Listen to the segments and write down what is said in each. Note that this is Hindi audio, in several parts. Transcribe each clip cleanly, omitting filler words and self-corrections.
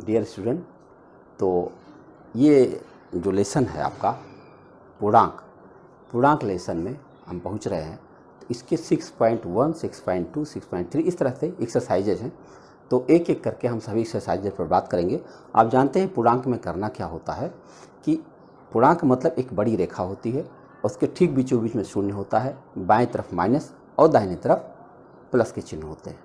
डियर स्टूडेंट, तो ये जो लेसन है आपका पूर्णांक लेसन में हम पहुंच रहे हैं। तो इसके 6.1, 6.2, 6.3 इस तरह से एक्सरसाइजेज हैं। तो एक एक करके हम सभी एक्सरसाइजेज पर बात करेंगे। आप जानते हैं पूर्णांक में करना क्या होता है कि पूर्णांक मतलब एक बड़ी रेखा होती है, उसके ठीक बीचों बीच में शून्य होता है, बाएं तरफ माइनस और दाहिने तरफ प्लस के चिन्ह होते हैं,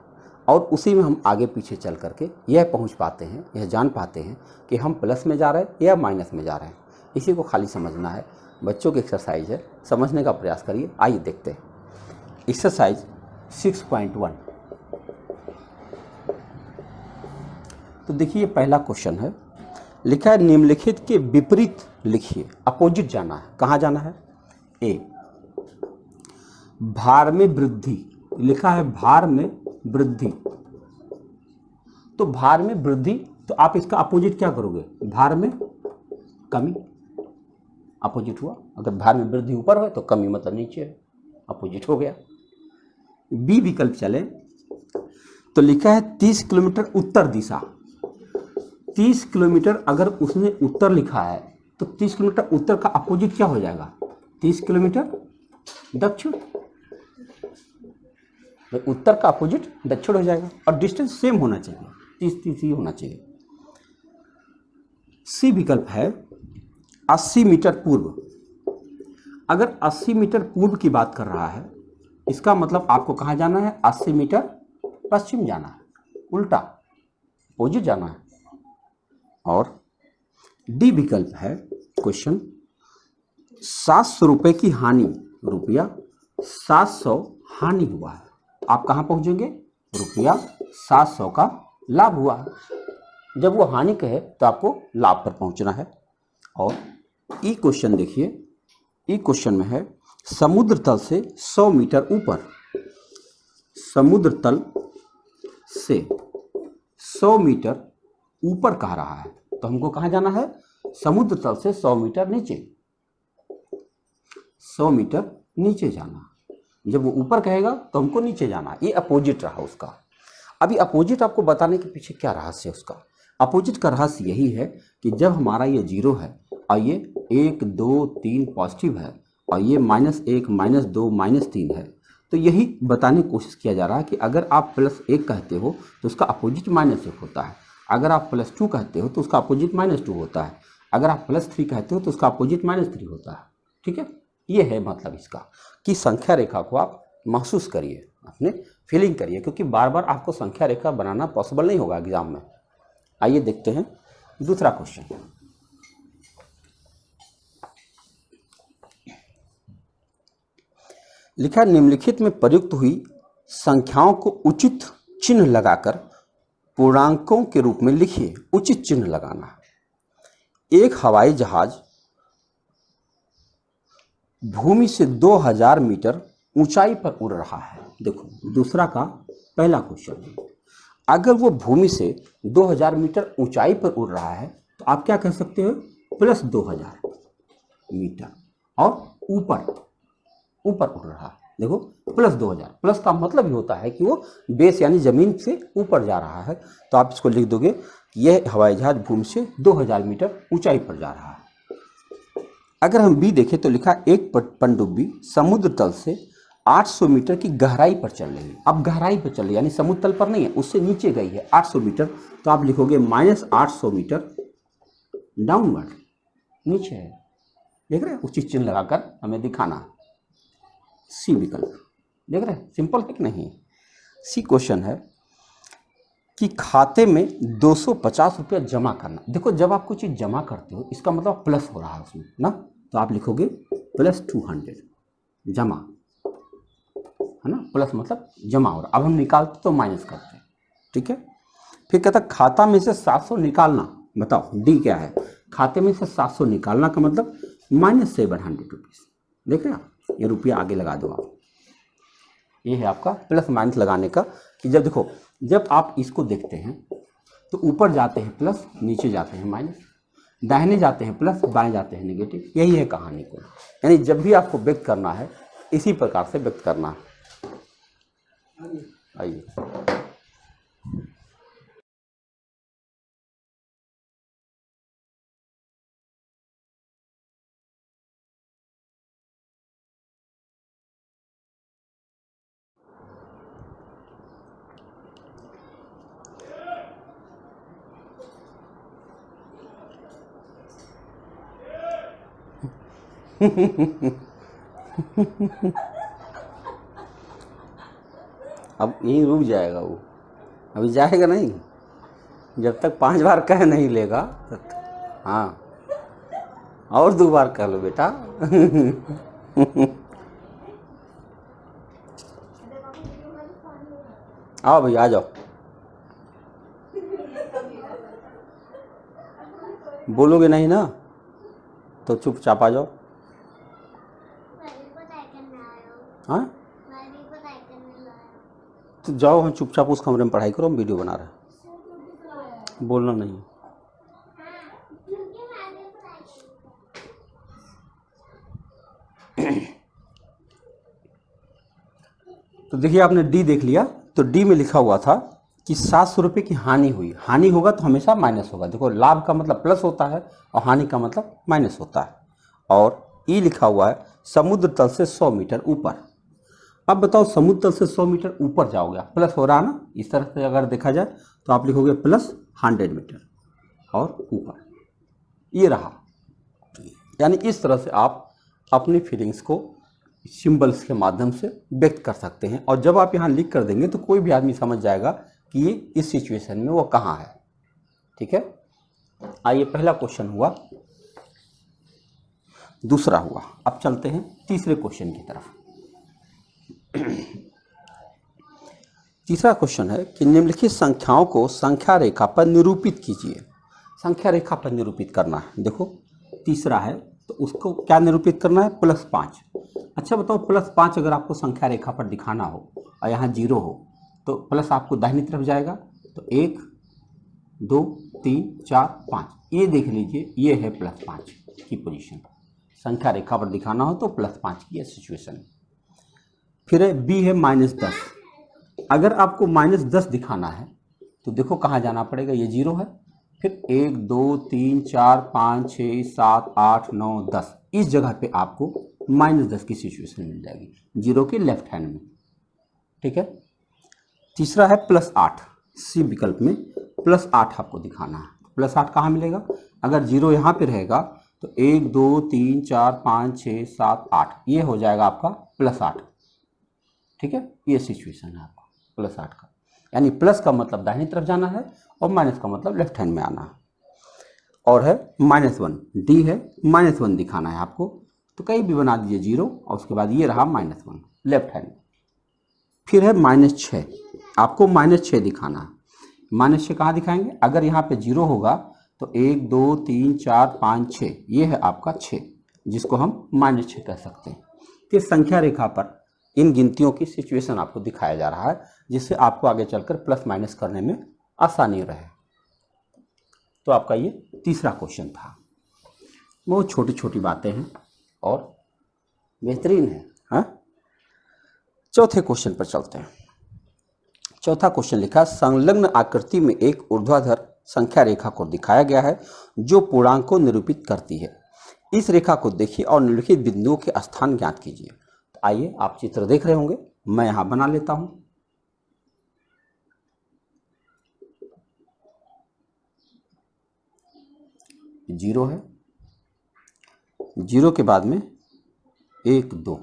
और उसी में हम आगे पीछे चल करके यह पहुंच पाते हैं, यह जान पाते हैं कि हम प्लस में जा रहे हैं या माइनस में जा रहे हैं। इसी को खाली समझना है। बच्चों की एक्सरसाइज है, समझने का प्रयास करिए। आइए देखते हैं एक्सरसाइज 6.1। तो देखिए पहला क्वेश्चन है, लिखा है निम्नलिखित के विपरीत लिखिए। अपोजिट जाना है। कहाँ जाना है? ए, भार में वृद्धि। लिखा है भार में वृद्धि। तो भार में वृद्धि, तो आप इसका अपोजिट क्या करोगे? भार में कमी। अपोजिट हुआ। अगर भार में वृद्धि ऊपर है तो कमी मतलब नीचे है, अपोजिट हो गया। बी विकल्प चले तो लिखा है 30 किलोमीटर उत्तर दिशा। 30 किलोमीटर अगर उसने उत्तर लिखा है तो 30 किलोमीटर उत्तर का अपोजिट क्या हो जाएगा? 30 किलोमीटर दक्षिण। उत्तर का अपोजिट दक्षिण हो जाएगा, और डिस्टेंस सेम होना चाहिए, 30 ही होना चाहिए। सी विकल्प है 80 मीटर पूर्व। अगर 80 मीटर पूर्व की बात कर रहा है, इसका मतलब आपको कहाँ जाना है? 80 मीटर पश्चिम जाना है, उल्टा अपोजिट जाना है। और डी विकल्प है क्वेश्चन 700 रुपये की हानि, रुपया 700 हानि हुआ है। आप कहाँ पहुँचेंगे? रुपया 700 का लाभ हुआ है। जब वो हानि कहे तो आपको लाभ पर पहुँचना है। और ई क्वेश्चन देखिए, ई क्वेश्चन में है समुद्र तल से 100 मीटर ऊपर। समुद्र तल से 100 मीटर ऊपर कह रहा है, तो हमको कहाँ जाना है? समुद्र तल से 100 मीटर नीचे। 100 मीटर नीचे जाना। जब वो ऊपर कहेगा तो हमको नीचे जाना। ये अपोजिट रहा उसका। अभी अपोजिट आपको बताने के पीछे क्या रहस्य है उसका? अपोजिट का रहस्य यही है कि जब हमारा ये 0 है और ये 1, 2, 3 पॉजिटिव है और ये -1, -2, -3 है, तो यही बताने की कोशिश किया जा रहा है कि अगर आप +1 कहते हो तो उसका अपोजिट -1 होता है। अगर आप +2 कहते हो तो उसका अपोजिट -2 होता है। अगर आप +3 कहते हो तो उसका अपोजिट -3 होता है। ठीक है, ये है मतलब इसका कि संख्या रेखा को आप महसूस करिए, अपने फीलिंग करिए, क्योंकि बार बार आपको संख्या रेखा बनाना पॉसिबल नहीं होगा एग्जाम में। आइए देखते हैं दूसरा क्वेश्चन। लिखा निम्नलिखित में प्रयुक्त हुई संख्याओं को उचित चिन्ह लगाकर पूर्णांकों के रूप में लिखिए। उचित चिन्ह लगाना। एक हवाई जहाज भूमि से 2000 मीटर ऊंचाई पर उड़ रहा है। देखो दूसरा का पहला क्वेश्चन, अगर वो भूमि से 2000 मीटर ऊंचाई पर उड़ रहा है तो आप क्या कह सकते हो? +2000 मीटर, और ऊपर उड़ रहा है। देखो +2000, प्लस का मतलब ही होता है कि वो बेस यानी जमीन से ऊपर जा रहा है। तो आप इसको लिख दोगे कि यह हवाई जहाज भूमि से 2000 मीटर ऊंचाई पर जा रहा है। अगर हम बी देखें तो लिखा एक पनडुब्बी समुद्र तल से 800 मीटर की गहराई पर चल रही है। अब गहराई पर चल रही है यानी समुद्र तल पर नहीं है, उससे नीचे गई है 800 मीटर। तो आप लिखोगे -800 मीटर डाउनवर्ड, नीचे है। देख रहे हैं? उचित चिन्ह लगाकर हमें दिखाना। सी विकल्प देख रहे हैं, सिंपल है कि नहीं? सी क्वेश्चन है कि खाते में 250 रुपया जमा करना। देखो जब आप कोई चीज जमा करते हो इसका मतलब प्लस हो रहा है उसमें ना, तो आप लिखोगे +200 जमा, है ना? प्लस मतलब जमा हो रहा। अब हम निकालते तो माइनस करते हैं। ठीक है, फिर कहता खाता में से 700 निकालना। बताओ डी क्या है? खाते में से 700 निकालना का मतलब -700 रुपीज। देख रहे हैं आप? ये रुपया आगे लगा दो आप। ये है आपका प्लस माइनस लगाने का कि जब देखो जब आप इसको देखते हैं तो ऊपर जाते हैं प्लस, नीचे जाते हैं माइनस, दाहिने जाते हैं प्लस, बाएं जाते हैं नेगेटिव। यही है कहानी को। यानी जब भी आपको व्यक्त करना है इसी प्रकार से व्यक्त करना है। आइए अब यहीं रुक जाएगा वो, अभी जाएगा नहीं जब तक 5 बार कह नहीं लेगा तब तक। हाँ, और 2 बार कह लो बेटा। आओ भैया आ जाओ, बोलोगे नहीं ना तो चुपचाप आ जाओ। हाँ तो जाओ, हम चुपचाप उस कमरे में पढ़ाई करो, हम वीडियो बना रहे हैं, बोलना नहीं। तो देखिए आपने डी देख लिया, तो डी में लिखा हुआ था कि 700 रुपये की हानि हुई। हानि होगा तो हमेशा माइनस होगा, देखो लाभ का मतलब प्लस होता है और हानि का मतलब माइनस होता है। और ई लिखा हुआ है समुद्र तल से 100 मीटर ऊपर। अब बताओ समुद्र तल से 100 मीटर ऊपर जाओगे, प्लस हो रहा है ना, इस तरह से अगर देखा जाए तो आप लिखोगे प्लस 100 मीटर और ऊपर, ये रहा। यानी इस तरह से आप अपनी फीलिंग्स को सिंबल्स के माध्यम से व्यक्त कर सकते हैं। और जब आप यहाँ लिख कर देंगे तो कोई भी आदमी समझ जाएगा कि ये इस सिचुएशन में वो कहाँ है। ठीक है, आइए पहला क्वेश्चन हुआ, दूसरा हुआ। अब चलते हैं तीसरे क्वेश्चन की तरफ। तीसरा क्वेश्चन है कि निम्नलिखित संख्याओं को संख्या रेखा पर निरूपित कीजिए। संख्या रेखा पर निरूपित करना है। देखो तीसरा है तो उसको क्या निरूपित करना है, +5। अच्छा बताओ +5 अगर आपको संख्या रेखा पर दिखाना हो और यहाँ 0 हो तो प्लस आपको दाहिनी तरफ जाएगा, तो 1 2 3 4 5, ये देख लीजिए ये है +5 की पोजीशन। संख्या रेखा पर दिखाना हो तो +5 की सिचुएशन। फिर है बी है -10। अगर आपको -10 दिखाना है तो देखो कहाँ जाना पड़ेगा, ये 0 है, फिर 1 2 3 4 5 6 7 8 9 10, इस जगह पे आपको -10 की सिचुएशन मिल जाएगी, 0 के लेफ्ट हैंड में। ठीक है, तीसरा है +8। सी विकल्प में +8 आपको दिखाना है। +8 कहाँ मिलेगा, अगर 0 यहाँ पे रहेगा तो 1 2 3 4 5 6 7 8, ये हो जाएगा आपका +8। ठीक है, ये सिचुएशन है आपका +8 का, यानी प्लस का मतलब दाहिनी तरफ जाना है और माइनस का मतलब लेफ्ट हैंड में आना है। और है -1, डी है -1 दिखाना है आपको, तो कहीं भी बना दीजिए 0 और उसके बाद ये रहा -1 लेफ्ट हैंड। फिर है -6, आपको -6 दिखाना है। -6 कहाँ दिखाएंगे, अगर यहाँ पे 0 होगा तो 1 2 3 4 5 6, ये है आपका 6, जिसको हम -6 कह सकते हैं। कि संख्या रेखा पर इन गिनतियों की सिचुएशन आपको दिखाया जा रहा है, जिससे आपको आगे चलकर प्लस माइनस करने में आसानी रहे। तो आपका ये तीसरा क्वेश्चन था। बहुत छोटी छोटी बातें हैं और बेहतरीन है। हाँ, चौथे क्वेश्चन पर चलते हैं। चौथा क्वेश्चन लिखा, संलग्न आकृति में एक ऊर्ध्वाधर संख्या रेखा को दिखाया गया है जो पूर्णांक को निरूपित करती है। इस रेखा को देखिए और निम्नलिखित बिंदुओं के स्थान ज्ञात कीजिए। तो आइए, आप चित्र देख रहे होंगे, मैं यहां बना लेता हूं। जीरो है, 0 के बाद में 1 2,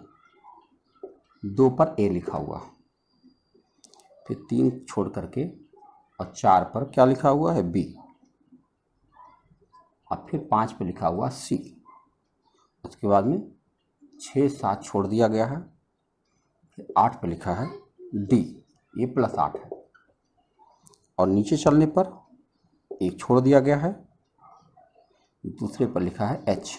2 पर ए लिखा हुआ, फिर 3 छोड़ करके और 4 पर क्या लिखा हुआ है, बी, और फिर 5 पे लिखा हुआ सी। उसके बाद में 6 7 छोड़ दिया गया है, फिर 8 पे लिखा है डी, ये +8 है। और नीचे चलने पर 1 छोड़ दिया गया है, दूसरे पर लिखा है एच,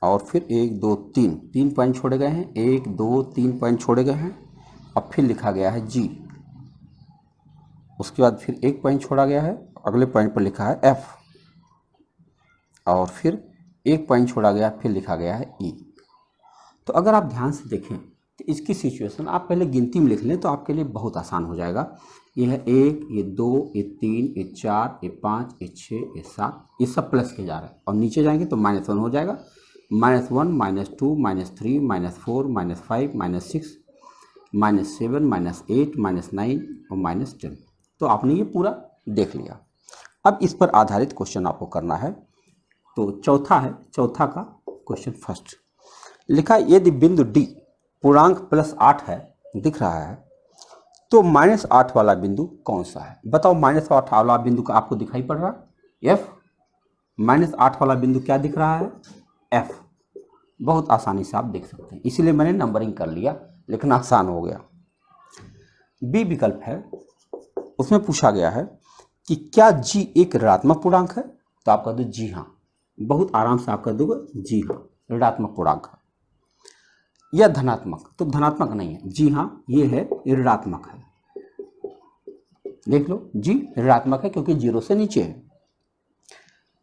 और फिर 1 2 3 पॉइंट छोड़े गए हैं, 1 2 3 पॉइंट छोड़े गए हैं, और फिर लिखा गया है जी। उसके बाद फिर 1 पॉइंट छोड़ा गया है, अगले पॉइंट पर लिखा है एफ, और फिर 1 पॉइंट छोड़ा गया, फिर लिखा गया है ई। तो अगर आप ध्यान से देखें तो इसकी सिचुएशन आप पहले गिनती में लिख लें तो आपके लिए बहुत आसान हो जाएगा। ये है 1, ये 2, ये 3, ये 4, ये 5, ये 6, ये 7, ये सब प्लस के जा रहे हैं, और नीचे जाएंगे तो -1 हो जाएगा, -1 -2 -3 -4 -5 -6 -7 -8 -9 और -10। तो आपने ये पूरा देख लिया। अब इस पर आधारित क्वेश्चन आपको करना है। तो चौथा है, चौथा का क्वेश्चन फर्स्ट लिखा यदि बिंदु डी पूर्णांक +8 है दिख रहा है तो -8 वाला बिंदु कौन सा है? बताओ -8 वाला बिंदु का आपको दिखाई पड़ रहा है F, -8 वाला बिंदु क्या दिख रहा है F। बहुत आसानी से आप देख सकते हैं, इसीलिए मैंने नंबरिंग कर लिया, लेकिन आसान हो गया। बी विकल्प है, उसमें पूछा गया है कि क्या G एक ऋणात्मक पूर्णांक है? तो आप कह दो जी हाँ, बहुत आराम से आप कह दोगे जी हाँ ऋणात्मक पूर्णांक है। या धनात्मक, तो धनात्मक नहीं है, जी हाँ ये है ऋणात्मक है। देख लो जी ऋणात्मक है क्योंकि 0 से नीचे है।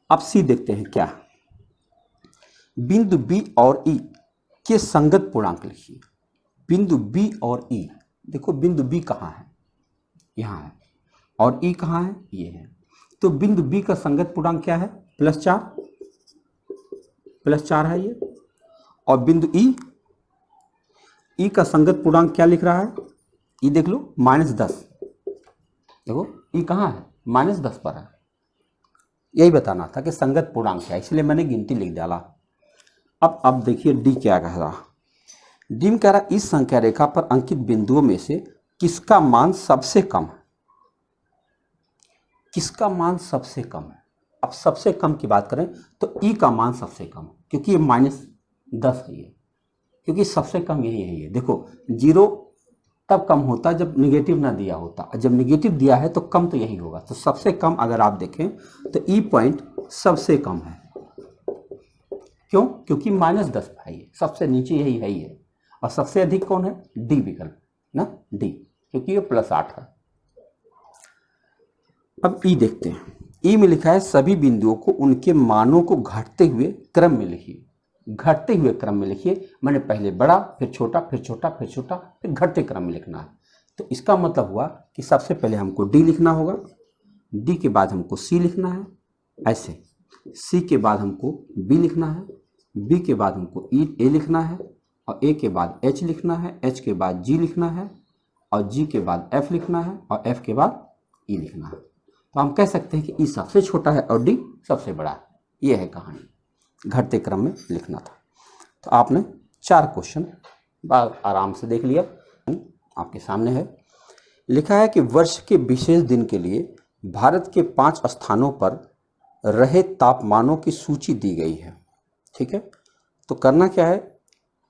अब सी देखते हैं क्या, बिंदु बी और ई के संगत पूर्णांक लिखिए। बिंदु बी और ई, देखो बिंदु बी कहाँ है, यहाँ है, और ई कहाँ है, ये है। तो बिंदु बी का संगत पूर्णांक क्या है +4 है ये। और बिंदु ई का संगत पूर्णांक क्या लिख रहा है, ई देख लो -10। देखो ई कहाँ है, -10 पर है। यही बताना था कि संगत पूर्णांक क्या है, इसलिए मैंने गिनती लिख डाला। अब देखिए डी क्या कह रहा। डी में कह रहा इस संख्या रेखा पर अंकित बिंदुओं में से किसका मान सबसे कम है? किसका मान सबसे कम है? अब सबसे कम की बात करें तो ई का मान सबसे कम है, क्योंकि ये -10 है ये, क्योंकि सबसे कम यही है ये। देखो 0 तब कम होता जब निगेटिव ना दिया होता, जब निगेटिव दिया है तो कम तो यही होगा। तो सबसे कम अगर आप देखें तो ई पॉइंट सबसे कम है। क्यों? क्योंकि -10 है ये, सबसे नीचे यही है ये। और सबसे अधिक कौन है? डी विकल्प ना, डी, क्योंकि ये +8 है। अब ई देखते हैं। ई में लिखा है सभी बिंदुओं को उनके मानों को घटते हुए क्रम में लिखिए। घटते हुए क्रम में लिखिए, मैंने पहले बड़ा फिर छोटा फिर छोटा फिर छोटा फिर घटते क्रम में लिखना है। तो इसका मतलब हुआ कि सबसे पहले हमको डी लिखना होगा, डी के बाद हमको सी लिखना है ऐसे, सी के बाद हमको बी लिखना है, बी के बाद हमको ए लिखना है, और ए के बाद एच लिखना है, एच के बाद जी लिखना है, और जी के बाद एफ लिखना है, और एफ के बाद ई लिखना है। तो हम कह सकते हैं कि ई सबसे छोटा है और डी सबसे बड़ा है। ये है कहानी, घटते क्रम में लिखना था। तो आपने 4 क्वेश्चन आराम से देख लिया, आपके सामने है। लिखा है कि वर्ष के विशेष दिन के लिए भारत के 5 स्थानों पर रहे तापमानों की सूची दी गई है। ठीक है, तो करना क्या है,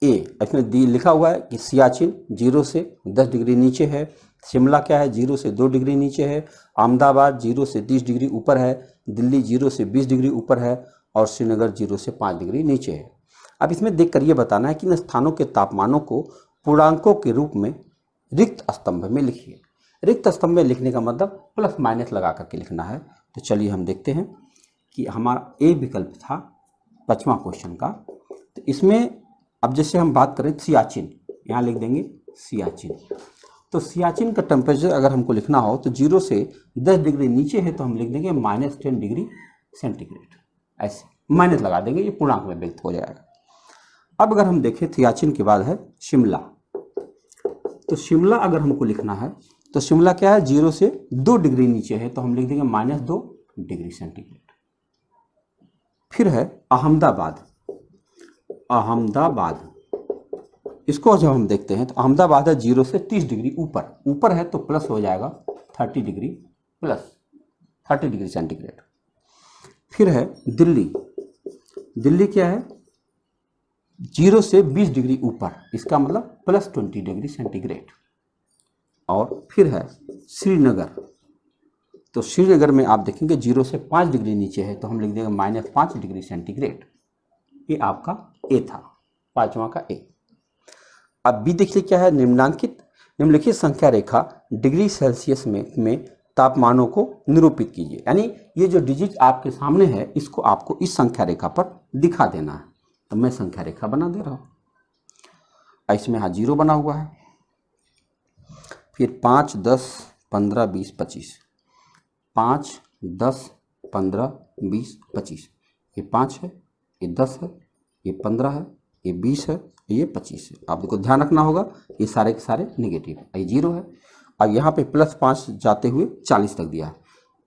ए इसमें लिखा हुआ है कि सियाचिन 0 से 10 डिग्री नीचे है, शिमला क्या है 0 से 2 डिग्री नीचे है, अहमदाबाद 0 से 30 डिग्री ऊपर है, दिल्ली 0 से 20 डिग्री ऊपर है, और श्रीनगर 0 से 5 डिग्री नीचे है। अब इसमें देखकर ये बताना है कि इन स्थानों के तापमानों को पूर्णांकों के रूप में रिक्त स्तंभ में लिखिए। रिक्त स्तंभ में लिखने का मतलब प्लस माइनस लगा करके लिखना है। तो चलिए हम देखते हैं कि हमारा ए विकल्प था 5वां क्वेश्चन का। तो इसमें अब जैसे हम बात करें सियाचिन, यहाँ लिख देंगे सियाचिन। तो सियाचिन का टेम्परेचर अगर हमको लिखना हो तो 0 से 10 डिग्री नीचे है तो हम लिख देंगे -10 डिग्री सेंटीग्रेड, ऐसे माइनस लगा देंगे, ये पूर्णांक में व्यक्त हो जाएगा। अब अगर हम देखें सियाचिन के बाद है शिमला। तो शिमला अगर हमको लिखना है तो शिमला क्या है 0 से 2 डिग्री नीचे है तो हम लिख देंगे -2 डिग्री सेंटीग्रेड। फिर है अहमदाबाद। अहमदाबाद इसको जब हम देखते हैं तो अहमदाबाद है 0 से 30 डिग्री ऊपर है तो प्लस हो जाएगा 30 डिग्री प्लस 30 डिग्री सेंटीग्रेड। फिर है दिल्ली। दिल्ली क्या है 0 से 20 डिग्री ऊपर, इसका मतलब +20 डिग्री सेंटीग्रेड। और फिर है श्रीनगर। तो श्रीनगर में आप देखेंगे 0 से 5 डिग्री नीचे है तो हम लिख देंगे -5 डिग्री सेंटीग्रेड। ये आपका ए था, 5वां का ए। अब बी देखिए क्या है, निम्नलिखित संख्या रेखा डिग्री सेल्सियस में तापमानों को निरूपित कीजिए। यानी ये जो डिजिट आपके सामने है इसको आपको इस संख्या रेखा पर दिखा देना है। तो मैं संख्या रेखा बना दे रहा हूँ। इसमें हाँ 0 बना हुआ है, फिर 5, 10, 15, 20, 25, 5, 10, 15, 20, 25, ये 5 है, ये 10 है, ये 15 है, ये 20 है, ये 25 है। आपको ध्यान रखना होगा ये सारे के सारे नेगेटिव है, ये 0 है। और यहाँ पे +5 जाते हुए 40 तक दिया है,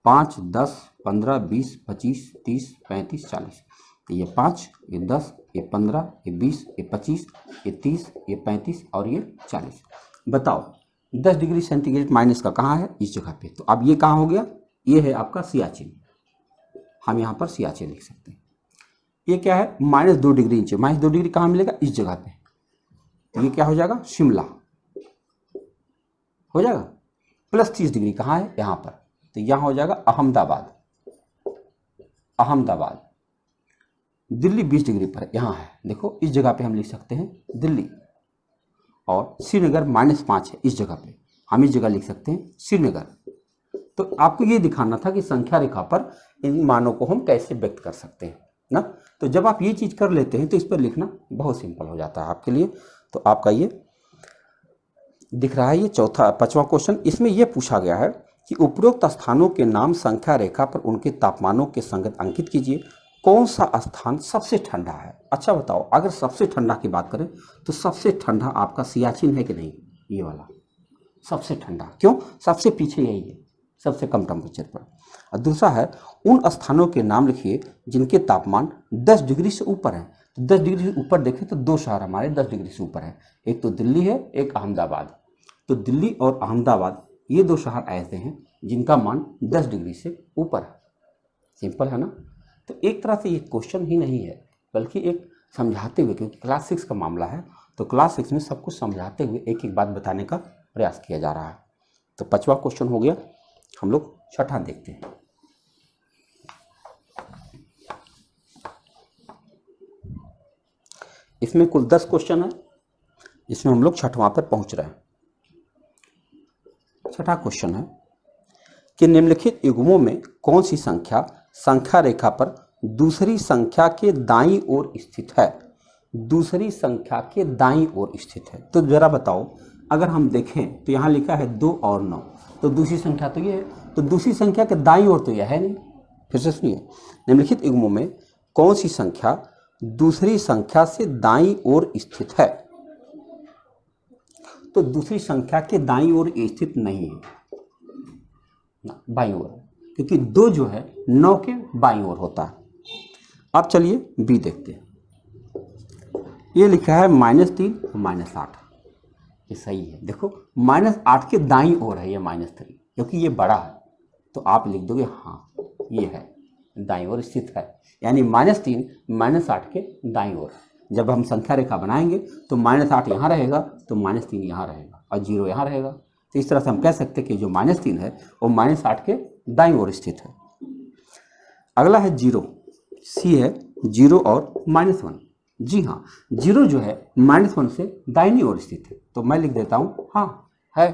5, 10, 15, 20, 25, 30, 35, 40। तो ये 5, ये 10, ये 15, ये 20, ये 25, ये 30, ये 35 और ये 40। बताओ 10 डिग्री सेंटीग्रेड माइनस का कहाँ है? इस जगह पे। तो अब ये कहाँ हो गया? ये है आपका सियाचिन। हम यहाँ पर सियाचिन लिख सकते हैं। ये क्या है? -2 डिग्री नीचे। -2 डिग्री कहाँ मिलेगा? इस जगह पे। तो ये क्या हो जाएगा? शिमला हो जाएगा। +30 डिग्री कहाँ है? यहाँ पर। तो यहाँ हो जाएगा अहमदाबाद। अहमदाबाद। दिल्ली 20 डिग्री पर यहाँ है। देखो इस जगह पे हम लिख सकते हैं दिल्ली। और श्रीनगर -5 है इस जगह पे। हम इस जगह लिख सकते हैं श्रीनगर। तो आपको ये दिखाना था कि संख्या रेखा पर इन मानों को हम कैसे व्यक्त कर सकते हैं ना। तो जब आप ये चीज़ कर लेते हैं तो इस पर लिखना बहुत सिंपल हो जाता है आपके लिए। तो आपका ये दिख रहा है, ये 5वां क्वेश्चन। इसमें यह पूछा गया है कि उपरोक्त स्थानों के नाम संख्या रेखा पर उनके तापमानों के संगत अंकित कीजिए। कौन सा स्थान सबसे ठंडा है? अच्छा बताओ, अगर सबसे ठंडा की बात करें तो सबसे ठंडा आपका सियाचिन है कि नहीं? ये वाला सबसे ठंडा। क्यों? सबसे पीछे यही है, सबसे कम टेम्परेचर पर। और दूसरा है उन स्थानों के नाम लिखिए जिनके तापमान 10 डिग्री से ऊपर है। तो 10 डिग्री से ऊपर देखें तो 2 शहर हमारे 10 डिग्री से ऊपर है। एक तो दिल्ली है, एक अहमदाबाद। तो दिल्ली और अहमदाबाद ये 2 शहर ऐसे हैं जिनका मान 10 डिग्री से ऊपर है। सिंपल है ना। तो एक तरह से ये क्वेश्चन ही नहीं है बल्कि एक समझाते हुए, क्योंकि क्लास 6 का मामला है तो क्लास 6 में सब कुछ समझाते हुए एक एक बात बताने का प्रयास किया जा रहा है। तो 5वां क्वेश्चन हो गया। हम लोग 6ठा देखते हैं। इसमें कुल 10 क्वेश्चन है, इसमें हम लोग 6वां पर पहुंच रहे हैं। 6ठा क्वेश्चन है कि निम्नलिखित युग्मों में कौन सी संख्या संख्या रेखा पर दूसरी संख्या के दाईं ओर स्थित है? दूसरी संख्या के दाईं ओर स्थित है। तो जरा बताओ, अगर हम देखें तो यहाँ लिखा है 2 और 9, तो दूसरी संख्या तो ये है। तो दूसरी संख्या के दाईं ओर तो यह है नहीं। फिर से सुनिए, निम्नलिखित युग्मों में कौन सी संख्या दूसरी संख्या से दाईं ओर स्थित है? तो दूसरी संख्या के दाईं ओर स्थित नहीं है ना, बाईं ओर, क्योंकि 2 जो है 9 के बाईं ओर होता है। अब चलिए बी देखते हैं। ये लिखा है -3 और -8। ये सही है। देखो -8 के दाईं ओर है ये -3, क्योंकि ये बड़ा है तो आप लिख दोगे हाँ ये है दाईं ओर स्थित है। यानी -3 -8 के दाईं ओर। जब हम संख्या रेखा बनाएंगे तो -8 यहाँ रहेगा तो -3 यहाँ रहेगा और 0 यहाँ रहेगा। तो इस तरह से हम कह सकते हैं कि जो -3 है वो -8 के दाईं ओर स्थित है। अगला है 0। सी है 0 और -1। जी हाँ, 0 जो है -1 से दाहिनी ओर स्थित है। तो मैं लिख देता हूँ हाँ है।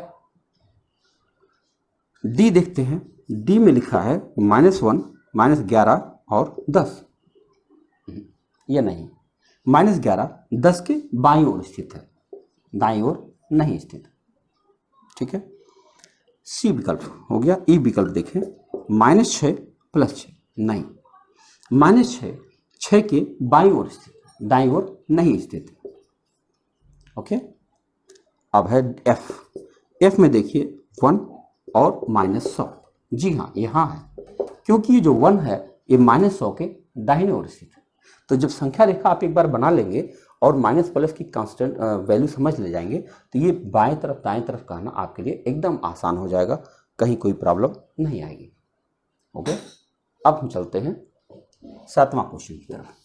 डी देखते हैं। डी में लिखा है -1, -11 और 10। ये नहीं, -11 10 के बाईं ओर स्थित है, दाईं ओर नहीं स्थित। ठीक है, सी विकल्प हो गया। ई विकल्प देखें, -6 + 6 नहीं, -6 6 के बाईं ओर स्थित, दाईं ओर नहीं स्थित। ओके, अब है एफ। एफ में देखिए 1 और -100। जी हाँ यहाँ है, क्योंकि ये जो 1 है ये -100 के दाहिने ओर स्थित है। तो जब संख्या रेखा आप एक बार बना लेंगे और माइनस प्लस की कांस्टेंट वैल्यू समझ ले जाएंगे तो ये बाएं तरफ दाएं तरफ कहना आपके लिए एकदम आसान हो जाएगा, कहीं कोई प्रॉब्लम नहीं आएगी। ओके, अब हम चलते हैं 7वां क्वेश्चन की तरफ।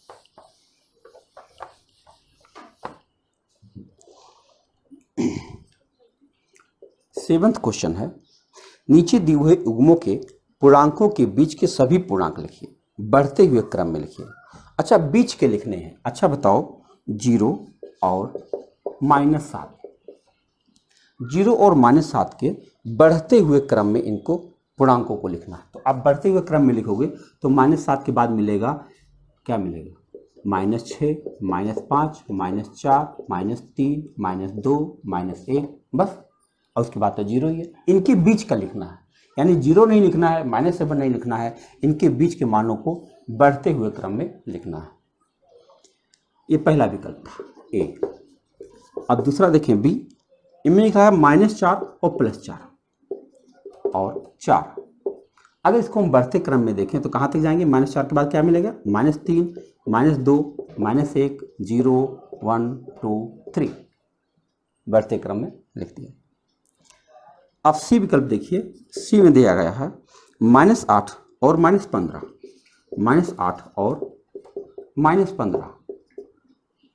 सेवंथ क्वेश्चन है, नीचे दिए हुए युग्मों के पूर्णांकों के बीच के सभी पूर्णांक लिखिए, बढ़ते हुए क्रम में लिखिए। अच्छा, बीच के लिखने हैं। अच्छा बताओ, 0 और -7। 0 और -7 के बढ़ते हुए क्रम में इनको पूर्णांकों को लिखना है। तो आप बढ़ते हुए क्रम में लिखोगे तो -7 के बाद मिलेगा, क्या मिलेगा? -6, -5, -4, -3, -2, -1, बस। और उसके बाद तो 0 ही है। इनके बीच का लिखना है, यानी 0 नहीं लिखना है, -7 नहीं लिखना है, इनके बीच के मानों को बढ़ते हुए क्रम में लिखना है। ये पहला विकल्प था ए। अब दूसरा देखें बी। इनमें लिखा है -4 और +4 और 4। अगर इसको हम बढ़ते क्रम में देखें तो कहाँ तक जाएंगे? -4 के बाद क्या मिलेगा? -3, -2, -1, 0, 1, 2, 3 बढ़ते क्रम में लिख दिया। अब सी विकल्प देखिए, सी में दिया गया है -8 और -15, -8 और -15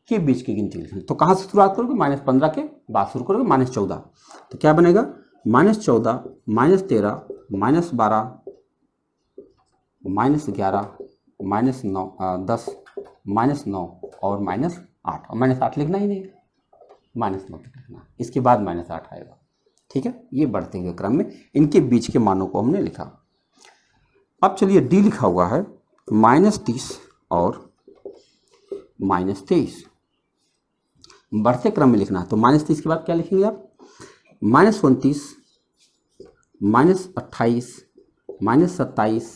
के बीच की गिनती लिखनी। तो कहाँ से शुरुआत करोगे? -15 के बाद शुरू करोगे, -14। तो क्या बनेगा? -14, -13, -12, -11, -10, -9 और -8। और -8 लिखना ही नहीं, -9 तक लिखना, इसके बाद -8 आएगा। ठीक है, ये बढ़ते हुए क्रम में इनके बीच के मानों को हमने लिखा। अब चलिए डी लिखा हुआ है -30 और -23 बढ़ते क्रम में लिखना है। तो -30 के बाद क्या लिखेंगे आप? -29, -28, -27,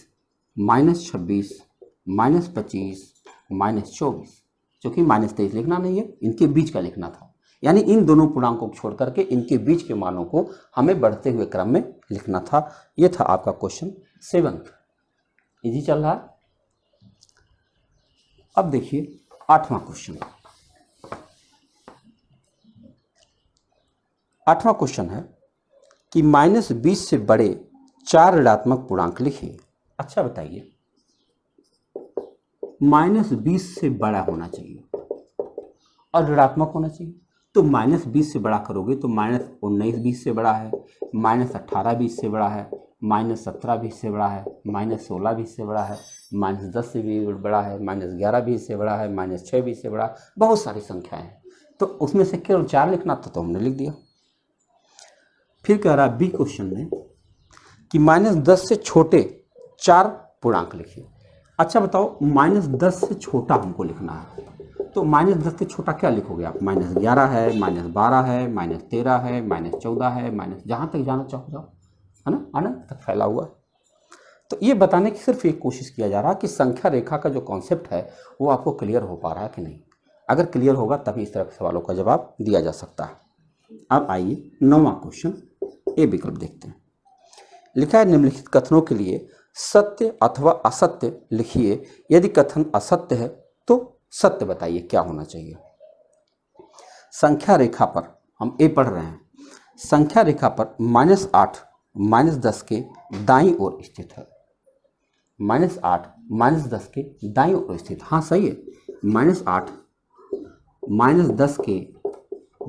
-26, -25, -24, क्योंकि -23 लिखना नहीं है, इनके बीच का लिखना था। यानी इन दोनों पूर्णांकों को छोड़ करके इनके बीच के मानों को हमें बढ़ते हुए क्रम में लिखना था। यह था आपका क्वेश्चन 7th। इजी चल रहा है। अब देखिए 8वां क्वेश्चन। 8वां क्वेश्चन है कि -20 से बड़े 4 ऋणात्मक पूर्णांक लिखिए। अच्छा बताइए, -20 से बड़ा होना चाहिए और ऋणात्मक होना चाहिए। तो -20 से बड़ा करोगे तो -19 20 से बड़ा है, -18 20 से बड़ा है, -17 20 से बड़ा है, -16 20 से बड़ा है, -10 से भी बड़ा है, -11 20 से बड़ा है, -6 20 से बड़ा है। बहुत सारी संख्याएं हैं, तो उसमें से केवल 4 लिखना था, तो हमने लिख दिया। फिर कह रहा है बी क्वेश्चन में कि -10 से छोटे 4 पूर्णांक लिखिए। अच्छा बताओ, -10 से छोटा हमको लिखना है, तो -10 से छोटा क्या लिखोगे आप? -11 है, -12 है, -13 है, -14 है, जहाँ तक जाना चाहो जाओ, है ना, अनंत तक फैला हुआ है। तो ये बताने की सिर्फ एक कोशिश किया जा रहा है कि संख्या रेखा का जो कॉन्सेप्ट है वो आपको क्लियर हो पा रहा है कि नहीं। अगर क्लियर होगा तभी इस तरह के सवालों का जवाब दिया जा सकता है। अब आइए 9वां क्वेश्चन, ए विकल्प देखते हैं। लिखा है निम्नलिखित कथनों के लिए सत्य अथवा असत्य लिखिए। यदि कथन असत्य है तो सत्य बताइए क्या होना चाहिए। संख्या रेखा पर हम ए पढ़ रहे हैं, संख्या रेखा पर -8 -10 के दाईं ओर स्थित है। -8 -10 के दाईं ओर स्थित, हाँ सही है, -8 -10 के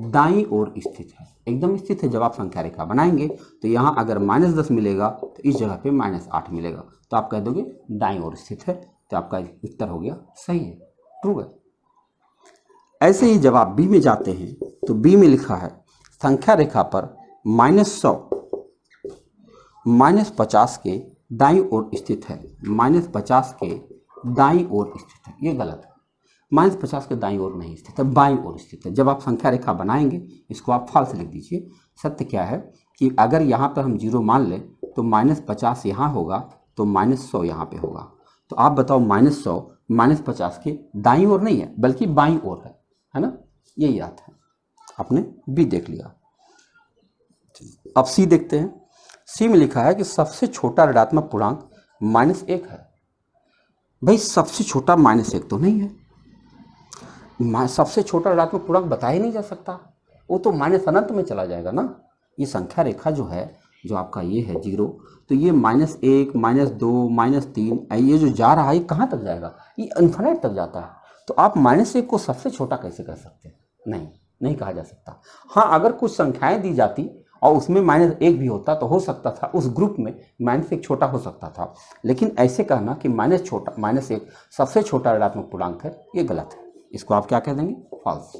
दाईं ओर स्थित है, एकदम स्थित है। जब आप संख्या रेखा बनाएंगे तो यहाँ अगर -10 मिलेगा तो इस जगह पे -8 मिलेगा, तो आप कह दोगे दाईं ओर स्थित है, तो आपका उत्तर हो गया सही है, ट्रू है। ऐसे ही जब आप बी में जाते हैं तो बी में लिखा है संख्या रेखा पर -100 -50 के दाईं ओर स्थित है। -50 के दाईं ओर स्थित है, ये गलत है। -50 के दाईं ओर नहीं स्थित है, बाईं ओर स्थित है। जब आप संख्या रेखा बनाएंगे इसको आप फॉल्स लिख दीजिए। सत्य क्या है कि अगर यहाँ पर हम 0 मान लें तो -50 यहाँ होगा तो -100 यहाँ पे होगा। तो आप बताओ, -100 -50 के दाईं ओर नहीं है बल्कि बाईं ओर है ना, यही याद है। आपने बी देख लिया। अब सी देखते हैं। सी में लिखा है कि सबसे छोटा ऋणात्मक पूर्णांक -1 है। भाई सबसे छोटा -1 तो नहीं है, सबसे छोटा ऋणात्मक पूर्णांक बता ही नहीं जा सकता, वो तो अनंत में चला जाएगा ना। ये संख्या रेखा जो है, जो आपका ये है 0, तो ये -1 -2 -3 ये जो जा रहा है ये कहाँ तक जाएगा? ये इन्फिनिट तक जाता है। तो आप -1 को सबसे छोटा कैसे कर सकते हैं? नहीं कहा जा सकता। हाँ, अगर कुछ संख्याएं दी जाती और उसमें -1 भी होता तो हो सकता था, उस ग्रुप में -1 छोटा हो सकता था, लेकिन ऐसे कहना कि -1 सबसे छोटा ऋणात्मक पूर्णांक है, ये गलत है। इसको आप क्या कह देंगे? फॉल्स।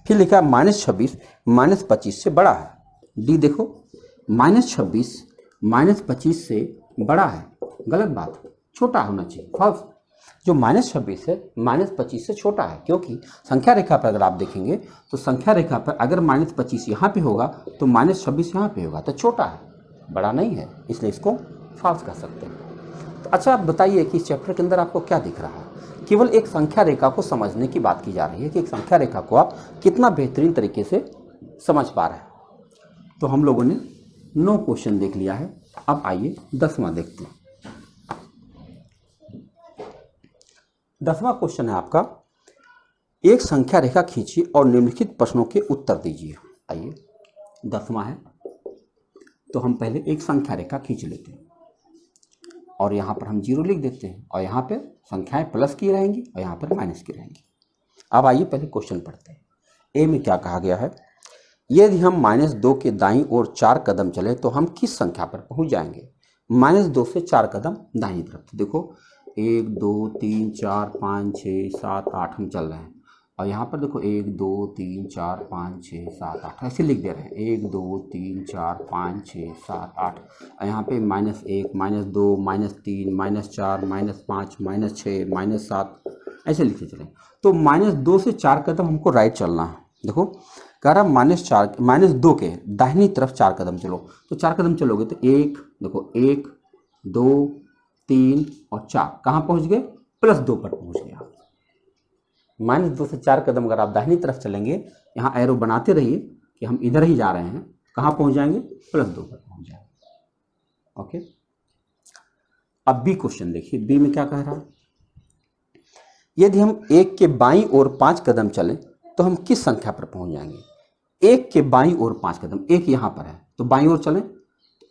फिर लिखा है -26 -25 से बड़ा है। डी देखो, -26 -25 से बड़ा है, गलत बात, छोटा होना चाहिए, फॉल्स। जो -26 है -25 से छोटा है, क्योंकि संख्या रेखा पर अगर आप देखेंगे तो संख्या रेखा पर अगर -25 यहाँ पे होगा तो -26 यहाँ पे होगा, तो छोटा है, बड़ा नहीं है, इसलिए इसको फॉल्स कह सकते हैं। तो अच्छा आप बताइए कि इस चैप्टर के अंदर आपको क्या दिख रहा है? केवल एक संख्या रेखा को समझने की बात की जा रही है कि एक संख्या रेखा को आप कितना बेहतरीन तरीके से समझ पा रहे हैं। तो हम लोगों ने 9 क्वेश्चन देख लिया है। अब आइए 10वां देखते हैं। 10वां क्वेश्चन है आपका, एक संख्या रेखा खींचिए और निम्नलिखित प्रश्नों के उत्तर दीजिए। आइए 10वां है, तो हम पहले एक संख्या रेखा खींच लेते हैं और यहाँ पर हम 0 लिख देते हैं और यहाँ पे संख्याएं प्लस की रहेंगी और यहाँ पर माइनस की रहेंगी। अब आइए पहले क्वेश्चन पढ़ते हैं। ए में क्या कहा गया है, यदि हम -2 के दाईं ओर 4 कदम चले तो हम किस संख्या पर पहुंच जाएंगे। -2 से 4 कदम दाहिनी तरफ, तो देखो 1 2 3 4 5 6 7 8 हम चल रहे हैं और यहाँ पर देखो 1 2 3 4 5 6 7 8 ऐसे लिख दे रहे हैं, 1 2 3 4 5 6 7 8 और यहाँ पे -1 -2 -3 -4 -5 -6 -7 ऐसे लिखते चलें। तो -2 से 4 कदम हमको राइट चलना है। देखो कह रहा -2 के दाहिनी तरफ 4 कदम चलो, तो 4 कदम चलोगे तो देखो 1 2 3 और 4 कहाँ पहुँच गए, +2 पर पहुँच गए आप। -2 से 4 कदम अगर आप दाहिनी तरफ चलेंगे, यहाँ एरो बनाते रहिए कि हम इधर ही जा रहे हैं, कहाँ पहुँच जाएंगे, +2 पर पहुँच जाएंगे। ओके, अब बी क्वेश्चन देखिए, बी में क्या कह रहा है, यदि हम 1 के बाईं ओर 5 कदम चलें तो हम किस संख्या पर पहुँच जाएंगे। 1 के बाईं ओर 5 कदम, 1 यहाँ पर है तो बाईं ओर चलें,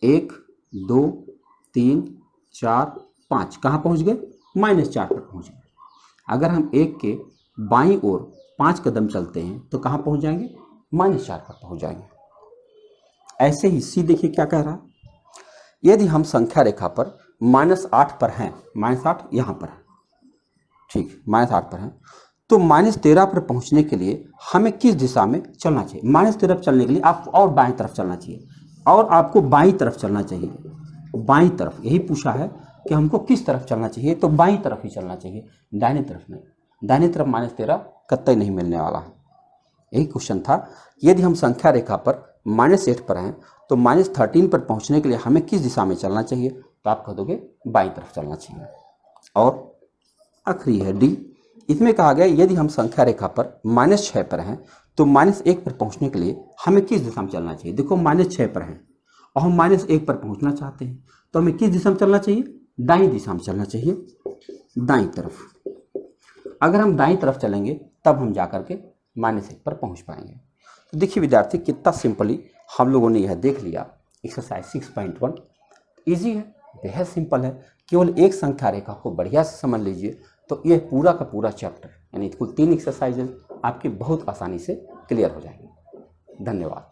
1 2 3 4 5 कहाँ पहुँच गए, -4 पर पहुँच गए। अगर हम 1 के बाईं ओर 5 कदम चलते हैं तो कहाँ पहुँच जाएंगे, -4 पर पहुँच जाएंगे। ऐसे ही सी देखिए क्या कह रहा है, यदि हम संख्या रेखा पर -8 पर हैं, -8 यहाँ पर है, ठीक, -8 पर है, तो -13 पर पहुंचने के लिए हमें किस दिशा में चलना चाहिए। -13 चलने के लिए आप और बाईं तरफ चलना चाहिए, और आपको बाईं तरफ चलना चाहिए, बाईं तरफ। यही पूछा है कि हमको किस तरफ चलना चाहिए, तो बाईं तरफ ही चलना चाहिए, दाहिने तरफ नहीं। दाहिने तरफ -13 कतई नहीं मिलने वाला है। यही क्वेश्चन था, यदि हम संख्या रेखा पर -8 पर हैं तो -13 पर पहुंचने के लिए हमें किस दिशा में चलना चाहिए, तो आप कह दोगे बाईं तरफ चलना चाहिए। और आखिरी है डी, इसमें कहा गया यदि हम संख्या रेखा पर -6 पर हैं तो -1 पर पहुंचने के लिए हमें किस दिशा में चलना चाहिए। देखो -6 पर हैं और हम -1 पर पहुंचना चाहते हैं, तो हमें किस दिशा में चलना चाहिए, दाईं दिशा में चलना चाहिए, दाईं तरफ। अगर हम दाईं तरफ चलेंगे तब हम जा करके -1 पर पहुंच पाएंगे। तो देखिए विद्यार्थी, कितना सिंपली हम लोगों ने यह देख लिया। एक्सरसाइज 6.1 ईजी है, बेहद सिंपल है। केवल एक संख्या रेखा को बढ़िया से समझ लीजिए तो यह पूरा का पूरा चैप्टर यानी कुल 3 एक्सरसाइजेज आपके बहुत आसानी से क्लियर हो जाएंगे। धन्यवाद।